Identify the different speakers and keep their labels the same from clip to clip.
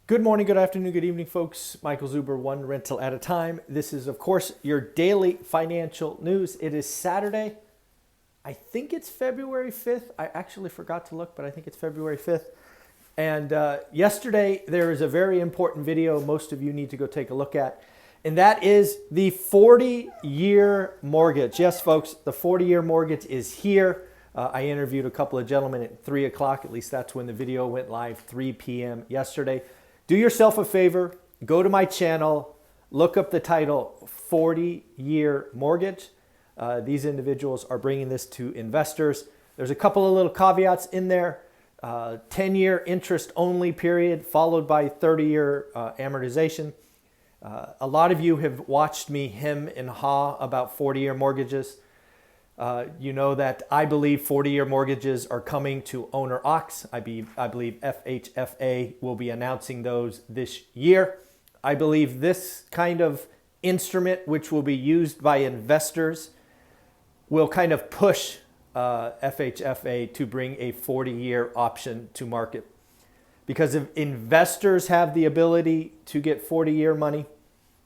Speaker 1: Good morning, good afternoon, good evening, folks. Michael Zuber, one rental at a time. This is, of course, your daily financial news. It is Saturday. I think it's February 5th. I actually forgot to look, but I think it's February 5th. And yesterday, there is a very important video most of you need to go take a look at. And that is the 40-year mortgage. Yes, folks, the 40-year mortgage is here. I interviewed a couple of gentlemen at 3 o'clock. At least that's when the video went live, 3 p.m. yesterday. Do yourself a favor, go to my channel, look up the title, 40-Year Mortgage. These individuals are bringing this to investors. There's a couple of little caveats in there. 10-year interest only period, followed by 30-year amortization. A lot of you have watched me hem and haw about 40-year mortgages. You know that I believe 40-year mortgages are coming to owner ocks. I believe FHFA will be announcing those this year. I believe this kind of instrument, which will be used by investors, will kind of push FHFA to bring a 40-year option to market. Because if investors have the ability to get 40-year money,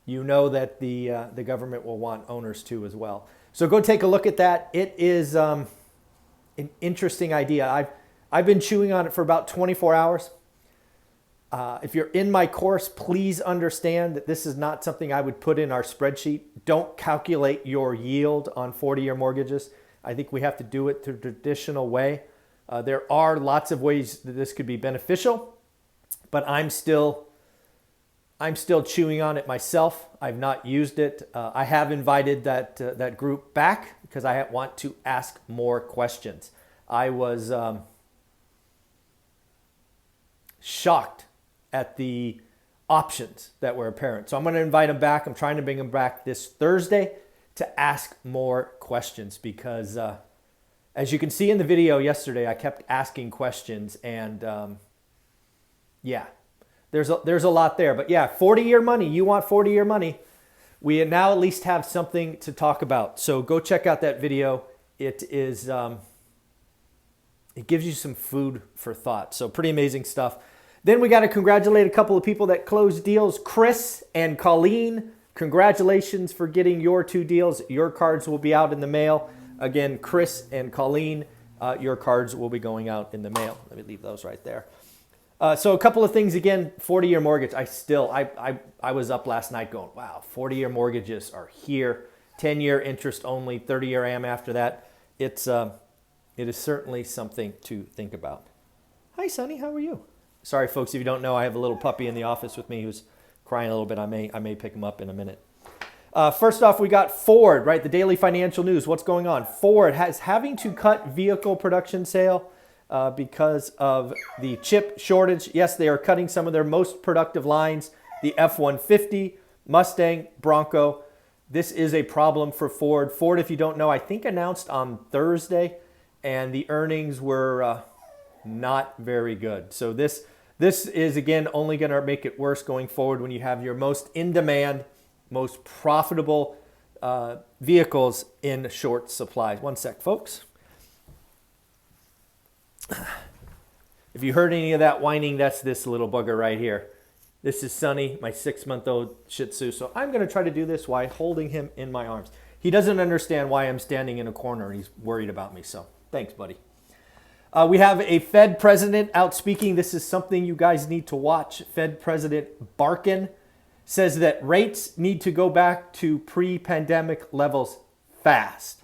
Speaker 1: you know that the government will want owners to as well. So go take a look at that. It is an interesting idea. I've been chewing on it for about 24 hours. If you're in my course, please understand that this is not something I would put in our spreadsheet. Don't calculate your yield on 40-year mortgages. I think we have to do it the traditional way. There are lots of ways that this could be beneficial, but I'm still chewing on it myself. I've not used it. I have invited that group back because I want to ask more questions. I was shocked at the options that were apparent. So I'm going to invite them back. I'm trying to bring them back this Thursday to ask more questions because as you can see in the video yesterday, I kept asking questions and yeah. There's a lot there, but yeah, 40-year money. You want 40-year money. We now at least have something to talk about. So go check out that video. It is, it gives you some food for thought. So pretty amazing stuff. Then we got to congratulate a couple of people that closed deals. Chris and Colleen, congratulations for getting your 2 deals. Your cards will be out in the mail. Again, Chris and Colleen, your cards will be going out in the mail. Let me leave those right there. So a couple of things again, 40-year mortgage. I was up last night going, wow, 40-year mortgages are here. 10-year interest only, 30-year AM after that. It is certainly something to think about. Hi, Sonny, how are you? Sorry, folks, if you don't know, I have a little puppy in the office with me who's crying a little bit. I may pick him up in a minute. First off, we got Ford, right? The daily financial news. What's going on? Ford is having to cut vehicle production sale. Because of the chip shortage. Yes, they are cutting some of their most productive lines, the F-150, Mustang, Bronco. This is a problem for Ford. Ford, if you don't know, I think announced on Thursday, and the earnings were not very good. So this is, again, only going to make it worse going forward when you have your most in-demand, most profitable vehicles in short supply. One sec, folks. If you heard any of that whining, that's this little bugger right here. This is Sonny, my 6-month-old Shih Tzu. So I'm going to try to do this while holding him in my arms. He doesn't understand why I'm standing in a corner and he's worried about me. So thanks, buddy. We have a Fed president out speaking. This is something you guys need to watch. Fed President Barkin says that rates need to go back to pre-pandemic levels fast.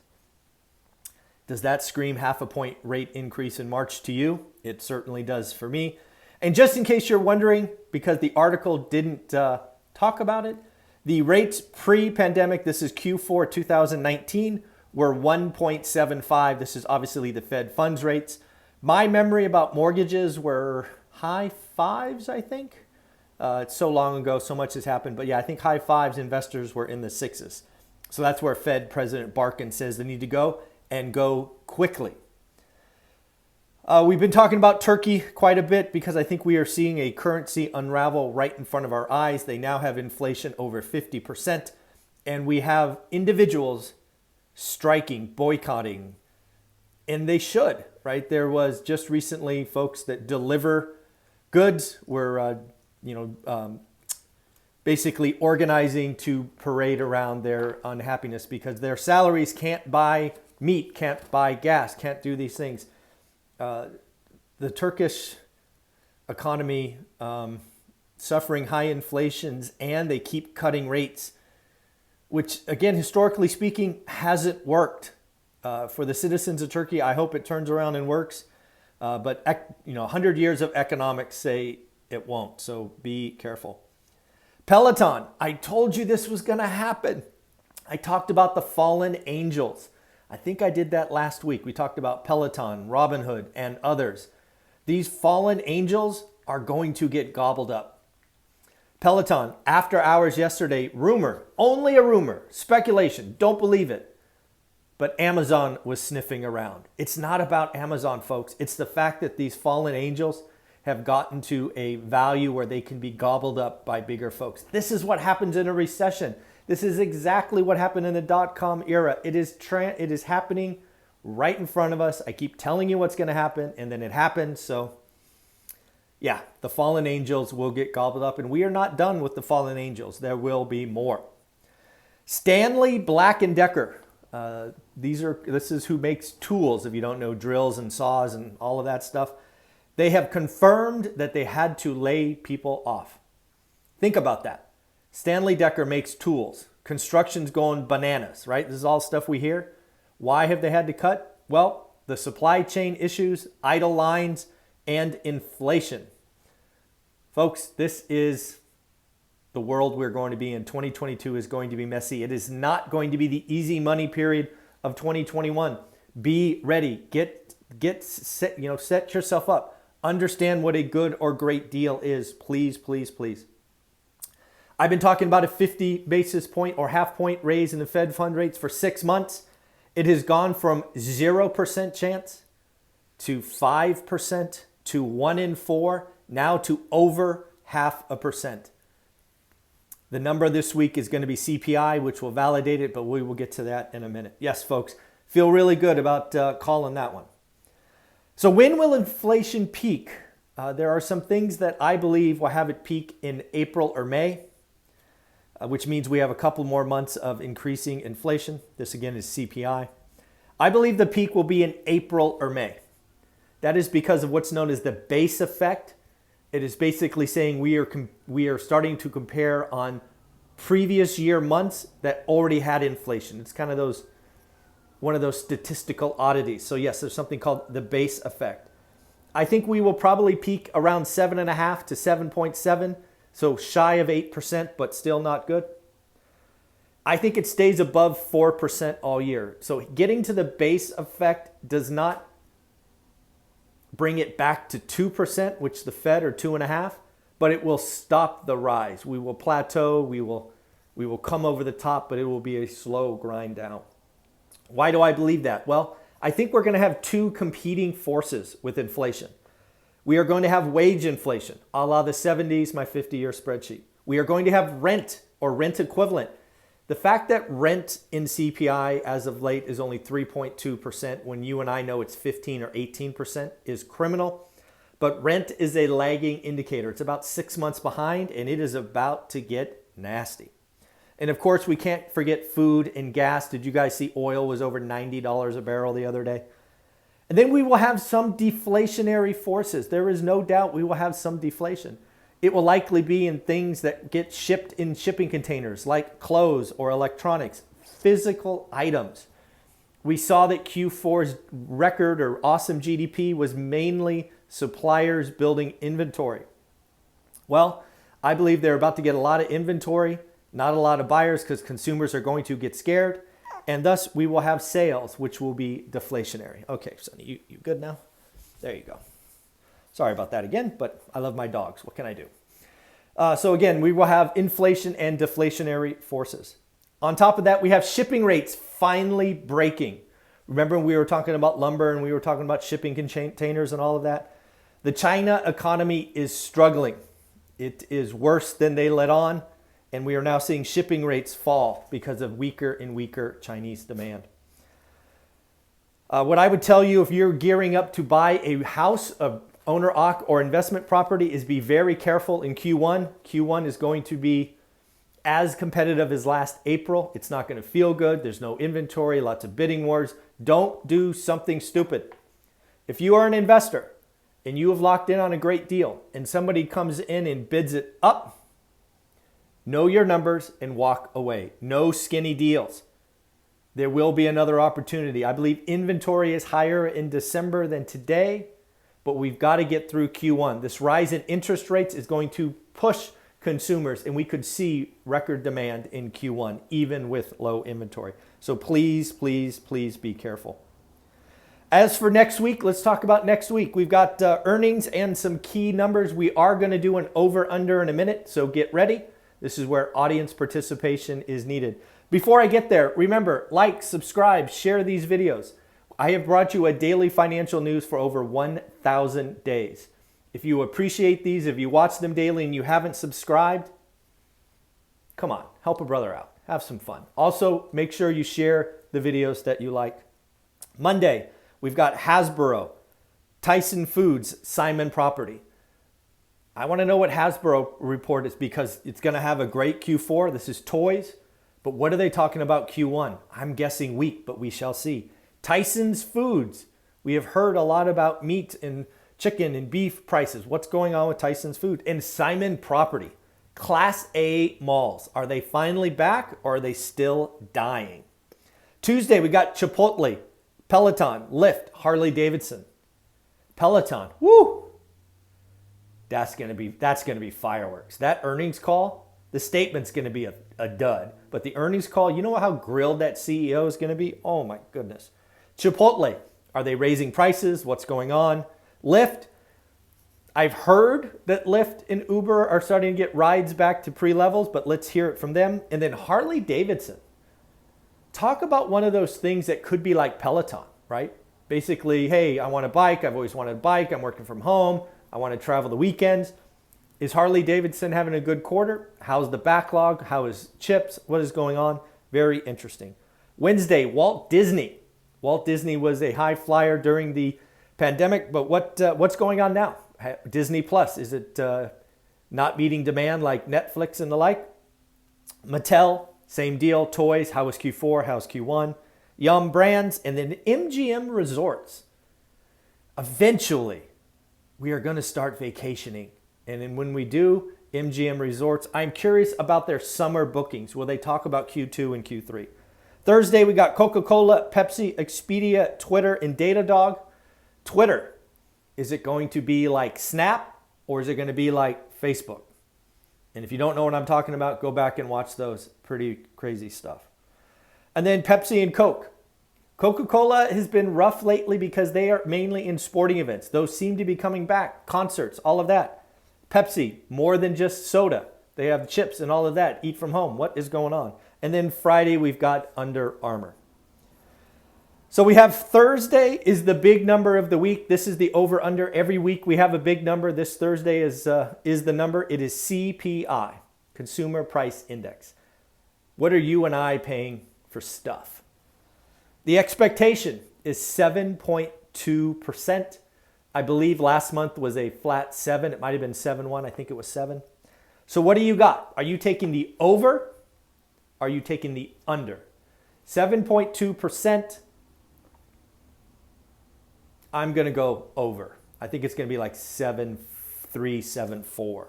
Speaker 1: Does that scream half a point rate increase in March to you? It certainly does for me. And just in case you're wondering, because the article didn't talk about it, the rates pre-pandemic, this is Q4 2019, were 1.75. This is obviously the Fed funds rates. My memory about mortgages were high fives, I think. It's so long ago, so much has happened. But yeah, I think high fives, investors were in the 6s. So that's where Fed President Barkin says they need to go. And go quickly. We've been talking about Turkey quite a bit because I think we are seeing a currency unravel right in front of our eyes. They now have inflation over 50%, and we have individuals striking, boycotting, and they should, right? There was just recently folks that deliver goods were basically organizing to parade around their unhappiness because their salaries can't buy meat, can't buy gas, can't do these things. The Turkish economy suffering high inflations, and they keep cutting rates, which again, historically speaking, hasn't worked. For the citizens of Turkey, I hope it turns around and works. But 100 years of economics say it won't, so be careful. Peloton, I told you this was going to happen. I talked about the fallen angels. I think I did that last week. We talked about Peloton, Robinhood, and others. These fallen angels are going to get gobbled up. Peloton, after hours yesterday, rumor, only a rumor, speculation, don't believe it. But Amazon was sniffing around. It's not about Amazon, folks. It's the fact that these fallen angels have gotten to a value where they can be gobbled up by bigger folks. This is what happens in a recession. This is exactly what happened in the dot-com era. It is happening right in front of us. I keep telling you what's going to happen, and then it happens. So, yeah, the fallen angels will get gobbled up, and we are not done with the fallen angels. There will be more. Stanley Black & Decker. This is who makes tools, if you don't know, drills and saws and all of that stuff. They have confirmed that they had to lay people off. Think about that. Stanley Decker makes tools. Construction's going bananas, right? This is all stuff we hear. Why have they had to cut? Well, the supply chain issues, idle lines, and inflation. Folks, this is the world we're going to be in. 2022 is going to be messy. It is not going to be the easy money period of 2021. Be ready. Set yourself up. Understand what a good or great deal is. Please, please, please. I've been talking about a 50 basis point or half point raise in the Fed fund rates for 6 months. It has gone from 0% chance to 5% to 1 in 4, now to over 0.5%. The number this week is going to be CPI, which will validate it, but we will get to that in a minute. Yes, folks, feel really good about calling that one. So when will inflation peak? There are some things that I believe will have it peak in April or May, which means we have a couple more months of increasing inflation. This again is CPI. I believe the peak will be in April or May. That is because of what's known as the base effect. It is basically saying we are starting to compare on previous year months that already had inflation. It's kind of one of those statistical oddities. So yes, there's something called the base effect. I think we will probably peak around 7.5 to 7.7, so shy of 8%, but still not good. I think it stays above 4% all year. So getting to the base effect does not bring it back to 2%, which the Fed are 2.5, but it will stop the rise. We will plateau, we will come over the top, but it will be a slow grind down. Why do I believe that? Well, I think we're going to have two competing forces with inflation. We are going to have wage inflation, a la the 70s, my 50-year spreadsheet. We are going to have rent or rent equivalent. The fact that rent in CPI as of late is only 3.2% when you and I know it's 15 or 18% is criminal. But rent is a lagging indicator. It's about 6 months behind, and it is about to get nasty. And of course, we can't forget food and gas. Did you guys see oil was over $90 a barrel the other day? And then we will have some deflationary forces. There is no doubt we will have some deflation. It will likely be in things that get shipped in shipping containers like clothes or electronics, physical items. We saw that Q4's record or awesome GDP was mainly suppliers building inventory. Well, I believe they're about to get a lot of inventory, not a lot of buyers because consumers are going to get scared, and thus we will have sales, which will be deflationary. Okay, Sonny, you good now? There you go. Sorry about that again, but I love my dogs. What can I do? So again, we will have inflation and deflationary forces. On top of that, we have shipping rates finally breaking. Remember we were talking about lumber and we were talking about shipping containers and all of that? The China economy is struggling. It is worse than they let on, and we are now seeing shipping rates fall because of weaker and weaker Chinese demand. What I would tell you if you're gearing up to buy a house, a owner occ or investment property is be very careful in Q1. Q1 is going to be as competitive as last April. It's not going to feel good. There's no inventory, lots of bidding wars. Don't do something stupid. If you are an investor and you have locked in on a great deal and somebody comes in and bids it up, know your numbers and walk away. No skinny deals. There will be another opportunity. I believe inventory is higher in December than today, but we've got to get through Q1. This rise in interest rates is going to push consumers, and we could see record demand in Q1, even with low inventory. So please, please, please be careful. As for next week, let's talk about next week. We've got earnings and some key numbers. We are going to do an over-under in a minute, so get ready. This is where audience participation is needed. Before I get there, remember, like, subscribe, share these videos. I have brought you a daily financial news for over 1,000 days. If you appreciate these, if you watch them daily and you haven't subscribed, come on, help a brother out. Have some fun. Also, make sure you share the videos that you like. Monday, we've got Hasbro, Tyson Foods, Simon Property. I want to know what Hasbro report is because it's going to have a great Q4. This is toys. But what are they talking about Q1? I'm guessing weak, but we shall see. Tyson's Foods. We have heard a lot about meat and chicken and beef prices. What's going on with Tyson's Food? And Simon Property. Class A malls. Are they finally back or are they still dying? Tuesday, we got Chipotle, Peloton, Lyft, Harley Davidson. Peloton. Woo! That's gonna be fireworks. That earnings call, the statement's gonna be a dud. But the earnings call, you know how grilled that CEO is gonna be? Oh my goodness. Chipotle, are they raising prices? What's going on? Lyft, I've heard that Lyft and Uber are starting to get rides back to pre-levels, but let's hear it from them. And then Harley Davidson. Talk about one of those things that could be like Peloton, right? Basically, hey, I want a bike. I've always wanted a bike. I'm working from home. I want to travel the weekends. Is Harley Davidson having a good quarter? How's the backlog? How is chips? What is going on? Very interesting. Wednesday, Walt Disney. Walt Disney was a high flyer during the pandemic, but what's going on now? Disney Plus, is it not meeting demand like Netflix and the like? Mattel, same deal. Toys, how was Q4? How's Q1? Yum Brands, and then MGM Resorts. Eventually, we are going to start vacationing. And then when we do, MGM Resorts, I'm curious about their summer bookings. Will they talk about Q2 and Q3? Thursday, we got Coca-Cola, Pepsi, Expedia, Twitter, and Datadog. Twitter, is it going to be like Snap or is it going to be like Facebook? And if you don't know what I'm talking about, go back and watch those. Pretty crazy stuff. And then Pepsi and Coke. Coca-Cola has been rough lately because they are mainly in sporting events. Those seem to be coming back. Concerts, all of that. Pepsi, more than just soda. They have chips and all of that. Eat from home. What is going on? And then Friday, we've got Under Armour. So we have Thursday is the big number of the week. This is the over-under. Every week we have a big number. This Thursday is the number. It is CPI, Consumer Price Index. What are you and I paying for stuff? The expectation is 7.2%. I believe last month was a flat 7. It might have been 7.1. I think it was 7. So what do you got? Are you taking the over? Are you taking the under? 7.2%. I'm going to go over. I think it's going to be like 7.3, 7.4.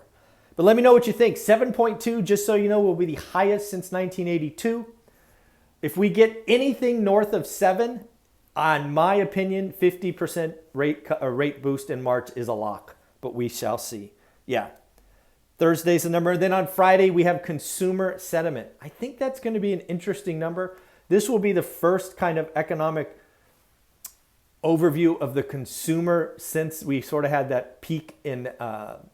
Speaker 1: But let me know what you think. 7.2, just so you know, will be the highest since 1982. If we get anything north of 7, in my opinion, 50% rate boost in March is a lock. But we shall see. Yeah. Thursday's the number. Then on Friday, we have consumer sentiment. I think that's going to be an interesting number. This will be the first kind of economic overview of the consumer since we sort of had that peak in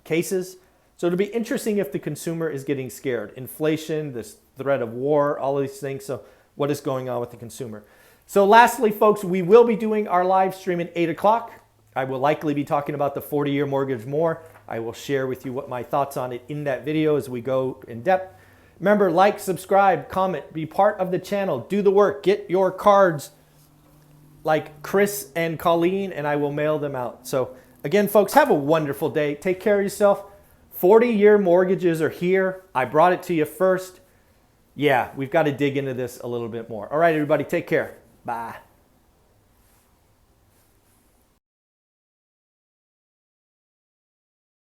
Speaker 1: cases. So it'll be interesting if the consumer is getting scared. Inflation, this threat of war, all of these things. So what is going on with the consumer? So lastly, folks, we will be doing our live stream at 8 o'clock. I will likely be talking about the 40-year mortgage more. I will share with you what my thoughts on it in that video as we go in depth. Remember, like, subscribe, comment, be part of the channel, do the work, get your cards like Chris and Colleen, and I will mail them out. So Again, folks, have a wonderful day. Take care of yourself. 40-year mortgages are here. I brought it to you first. Yeah, we've got to dig into this a little bit more. All right, everybody, take care. Bye.